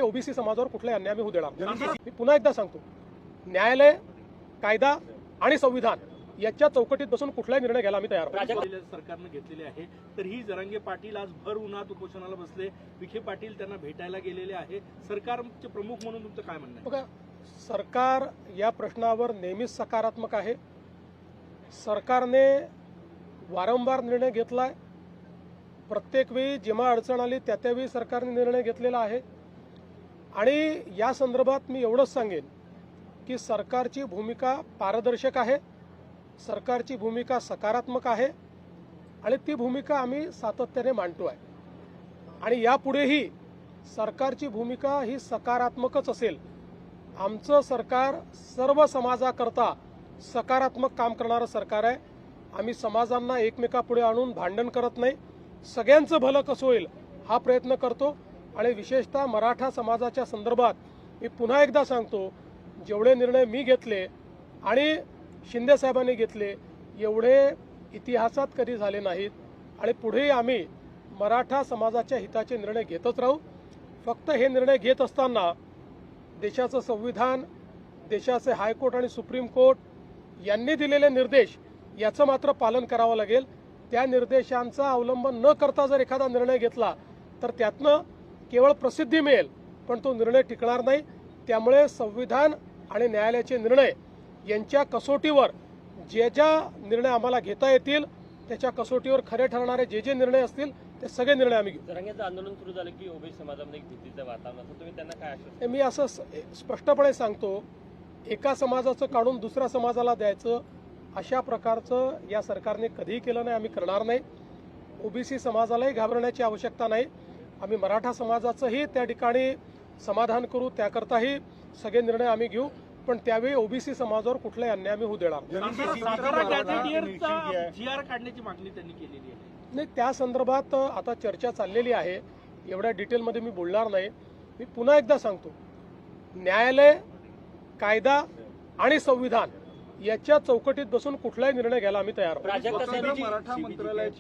OBC समाजावर कुठलाही अन्याय होऊ देणार नाही। मी पुन्हा एकदा सांगतो, न्यायालय, कायदा आणि संविधान याच्या चौकटीत बसून कुठलाही निर्णय घ्यायला आम्ही तयार आहोत। सरकारने घेतलेले आहे तर ही जरांगे पाटील आज भर उन्हात उपोषणाला बसले, विखे पाटील त्यांना भेटायला गेलेले आहे, सरकारचे प्रमुख म्हणून तुमचं काय म्हणणं आहे? बघा, सरकार या प्रश्नावर नेहमीच सकारात्मक आहे। सरकारने वारंवार निर्णय घेतलाय, प्रत्येक वेळी जेव्हा अडचण आली त्यावेळी सरकारने निर्णय घेतलेला आहे आणि या संदर्भात मी एवढंच सांगेन की सरकारची भूमिका पारदर्शक आहे, सरकारची भूमिका सकारात्मक आहे आणि ती भूमिका आम्ही सातत्याने मांडतो आहे आणि यापुढेही सरकारची भूमिका ही सकारात्मकच असेल। आमचं सरकार सर्व समाजाकरता सकारात्मक काम करणारं सरकार आहे। आम्ही समाजांना एकमेकापुढे आणून भांडण करत नाही, सगळ्यांचं भलं कसं होईल हा प्रयत्न करतो आणि विशेषतः मराठा समाजाच्या संदर्भात मी पुन्हा एकदा सांगतो, जेवढे निर्णय मी घेतले आणि शिंदे साहेबांनी घेतले एवढे इतिहासात कधी झाले नाहीत आणि पुढेही आम्ही मराठा समाजाच्या हिताचे निर्णय घेतच राहू। फक्त हे निर्णय घेत असताना देशाचं संविधान, देशाचे हायकोर्ट आणि सुप्रीम कोर्ट यांनी दिलेले निर्देश याचं मात्र पालन करावं लागेल। त्या निर्देशांचा अवलंब न करता जर एखादा निर्णय घेतला तर त्यातनं केवळ प्रसिद्धी मिळेल पण तो निर्णय टिकणार नाही। त्यामुळे संविधान आणि न्यायालयाचे निर्णय यांच्या कसोटीवर जे निर्णय आम्हाला घेता येतील त्याच्या कसोटीवर खरे ठरणारे जे निर्णय असतील ते सगळे निर्णय आम्ही घेऊ। जरांगेचं आंदोलन सुरू झालं की ओबीसी समाजामध्ये एक भीतीचं वातावरण असतं, तुम्ही त्यांना काय आश्वासन? मी असं स्पष्टपणे सांगतो, एका समाजाचं काढून दुसऱ्या समाजाला द्यायचं अशा प्रकारचं या सरकारने कधीही केलं नाही, आम्ही करणार नाही। ओबीसी समाजालाही घाबरण्याची आवश्यकता नाही, आम्ही मराठा समाजाचंही त्या ठिकाणी समाधान करू, त्याकरताही सगळे निर्णय आम्ही घेऊ, पण त्यावेळी ओबीसी समाजावर कुठलाही अन्याय आम्ही होऊ देणार जीआर काढण्याची मागणी त्यांनी केलेली आहे। नाही, त्या संदर्भात आता चर्चा चाललेली आहे, एवढ्या डिटेलमध्ये मी बोलणार नाही। मी पुन्हा एकदा सांगतो, न्यायालय, कायदा आणि संविधान याच्या चौकटीत बसून कुठलाही निर्णय घ्यायला आम्ही तयार आहोत। प्राजक्त मराठा मंत्रालयाची